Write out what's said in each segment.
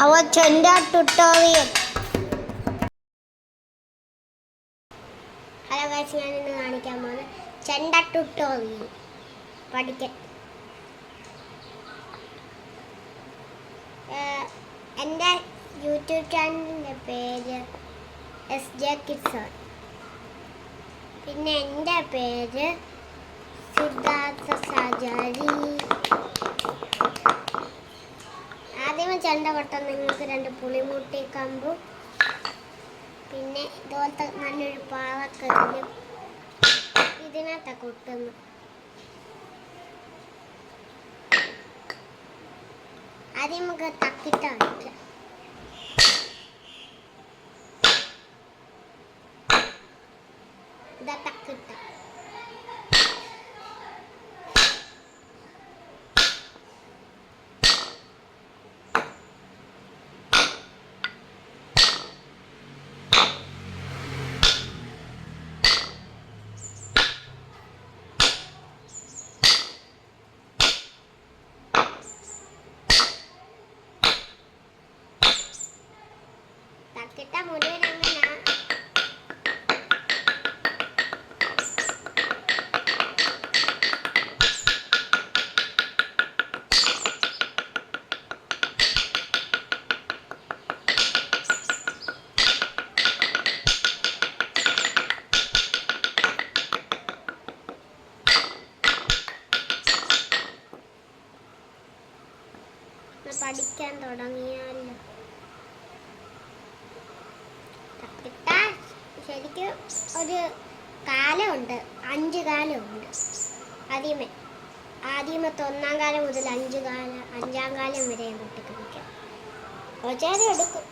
our gender tutorial. Hello guys, ഞാൻ ഇന്ന് കാണിക്കാൻ പോകുന്നത് gender tutorial പഠിക്കാൻ. എൻ്റെ യൂട്യൂബ് ചാനലിൻ്റെ പേര് SJ Kids ആണ്. പിന്നെ എൻ്റെ പേര് സിദ്ധാർത്ഥ സജാരി. ആദ്യമേ ചെണ്ട കൊട്ടാൻ നിങ്ങൾക്ക് 2 പുളിമുട്ടി കമ്പും പിന്നെ ഇതുപോലത്തെ നല്ലൊരു പാവക്കല്ലും ഇതിനകത്താണ് കൊട്ടുന്നു. ആദ്യം നമുക്ക് തക്കിട്ട വയ്ക്കാം. ഇതാ തക്കിട്ട. തക്കിട്ട മുഴുവൻ അങ്ങനെ പഠിക്കാൻ തുടങ്ങിയാലോ. തക്കിട്ട ശരിക്കും ഒരു കാലമുണ്ട്, 5 കാലമുണ്ട്. ആദ്യമത്തെ 1-ാം കാലം മുതൽ 5-ാം കാലം വരെ കുട്ടിക്ക് പഠിക്കാം. കുറച്ചേരം എടുക്കും.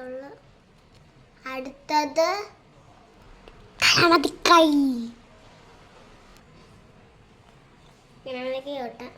ഉള്ളു. അടുത്തത് ഗണപതിക്കൈ. ഗണപതിക്കോട്ടെ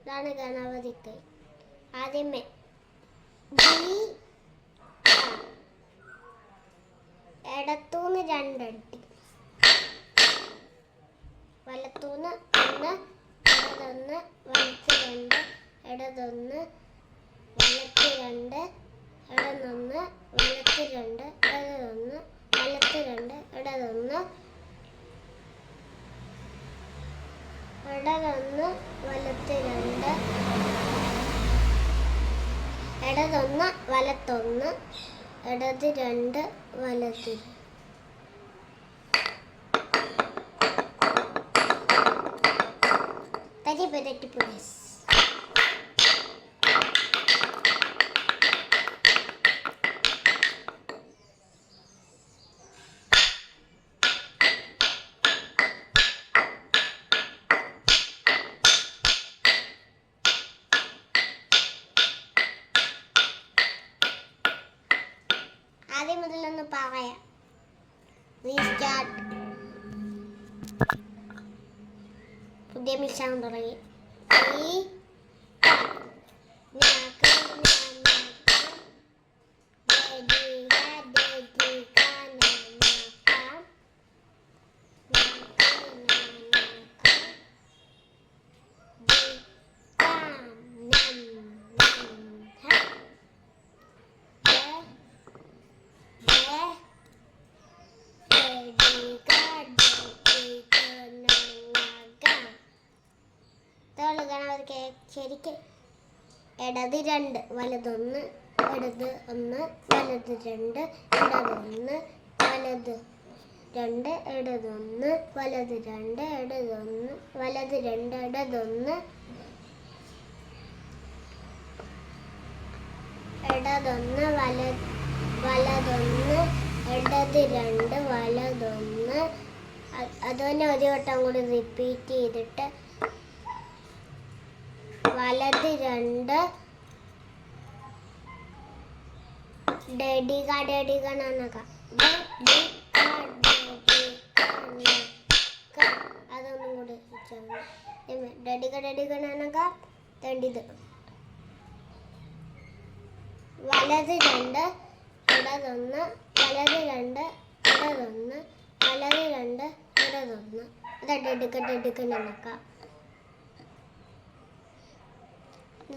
ഇതാണ് ഗണപതിക്കൈ. ആദ്യമേ ഇടത്തൂന്ന് രണ്ടടി, വലത്തൂന്ന് ഒന്ന്, ഇടതൊന്ന്, വലത്ത് രണ്ട്, ഇടതൊന്ന്, വലത്ത് രണ്ട്, ഇടതൊന്ന്, വലത്ത് രണ്ട്, ഇടതൊന്ന്, വലത്ത് രണ്ട്, ഇടതൊന്ന്, ഇടതൊന്ന്, വലത്ത് രണ്ട്, ഇടതൊന്ന്, വലത്തൊന്ന്, ഇടത് രണ്ട്, വലത്ത്. തെറ്റിപ്പോയി. ആദ്യം മുതലൊന്ന് പറയാം. പുതിയ മിഷൻ തുടങ്ങി. ശരിക്ക് ഇടത് രണ്ട്, വലതൊന്ന്, ഇടത് ഒന്ന്, വലത് രണ്ട്, ഇടതൊന്ന്, വലത് രണ്ട്, ഇടതൊന്ന്, വലത് രണ്ട്, ഇടതൊന്ന്, വലത് രണ്ട്, ഇടതൊന്ന്, ഇടതൊന്ന്, വലതൊന്ന്, ഇടത് രണ്ട്, വലതൊന്ന്. അതുതന്നെ ഒരു വട്ടം കൂടി റിപ്പീറ്റ് ചെയ്തിട്ട് വലത് രണ്ട്, അതൊന്നും കൂടി ഡഡികണനക തണ്ടിത്. വലത് രണ്ട്, ഇടതൊന്ന്, വലത് രണ്ട്, ഇടതൊന്ന്, വലത് രണ്ട്, ഇടതൊന്ന്. ഡഡികണനക.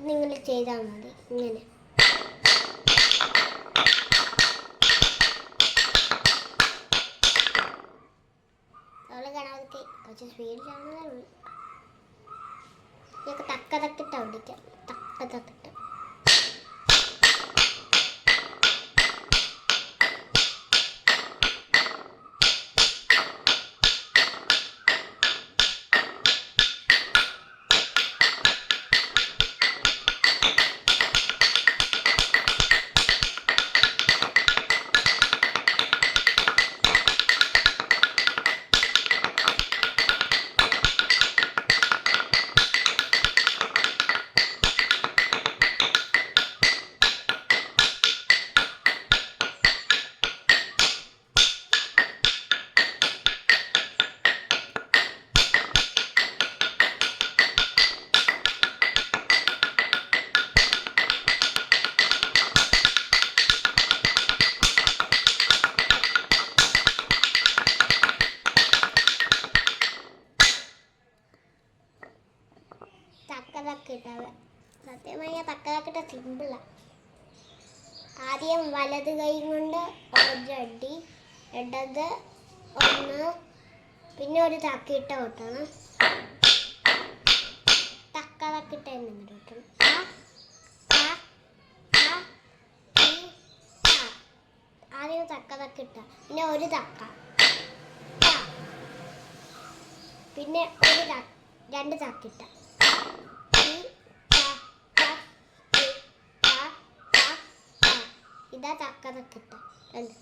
നിങ്ങൾ ചെയ്താൽ മതി ഇങ്ങനെ. ഗണപതിക്ക് കുറച്ച് സ്പീഡിലാണെന്നേ ഉള്ളൂ. ഇതൊക്കെ തക്കതക്കിട്ട് ഓടിക്കാം. തക്കതക്കിട്ട് തക്കതക്കിട്ടാവ. സത്യമായ തക്കതക്കിട്ട സിമ്പിളാണ്. ആദ്യം വലത് കൈ കൊണ്ട് ഒരടി, ഇടത് ഒന്ന്, പിന്നെ ഒരു തക്കിട്ട ഓട്ടണം. ഇങ്ങനെ തക്ക ഇട്ട പിന്നെ ഒരു തക്ക പിന്നെ രണ്ട് തക്കിട്ട ഇതാ തക്ക ഇട്ട രണ്ട്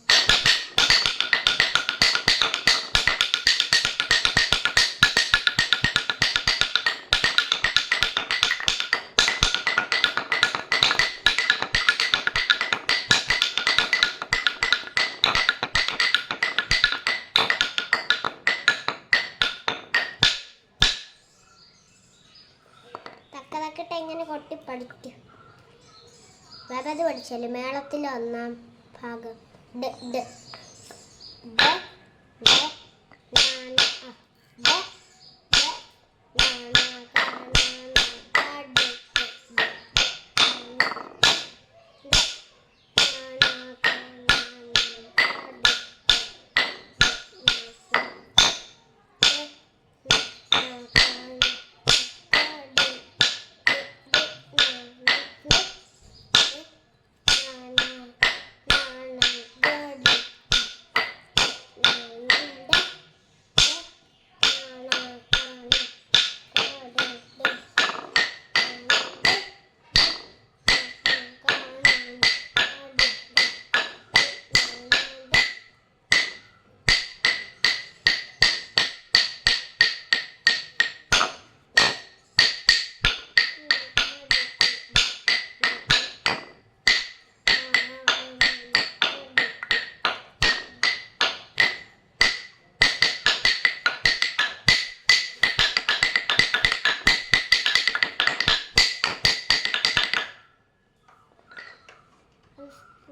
തക്കതക്കിട്ട് എങ്ങനെ കൊട്ടി പഠിക്കും വേറെ പഠിച്ചല്ലേ മേളത്തിലെ ഒന്നാം ഭാഗം ഡ ഡ ഡ ഡ നാന ഡ ഡ നാന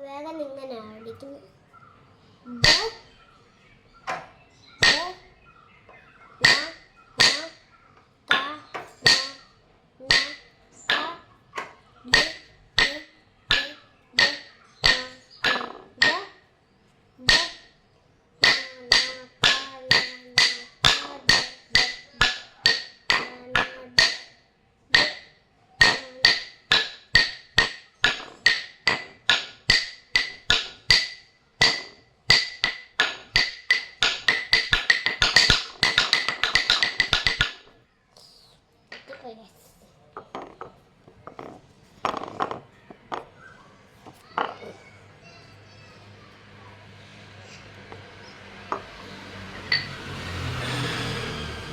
വേഗം ഇങ്ങനെ അടിക്കുന്നു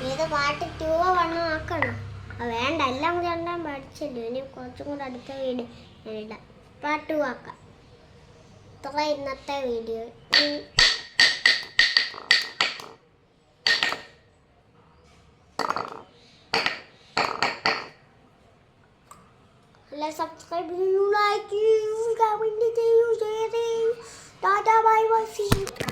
ഇത് പാട്ട് 2 1 ആക്കണം വേണ്ട എല്ലാം കൂടി എല്ലാം പഠിച്ചല്ലോ ഇനി കുറച്ചും കൂടെ അടുത്ത വീഡിയോ ഇടാം പാട്ട് 2 ആക്കാം ഇത്ര ഇന്നത്തെ video subscribe, like, comment, share, bye bye, see you.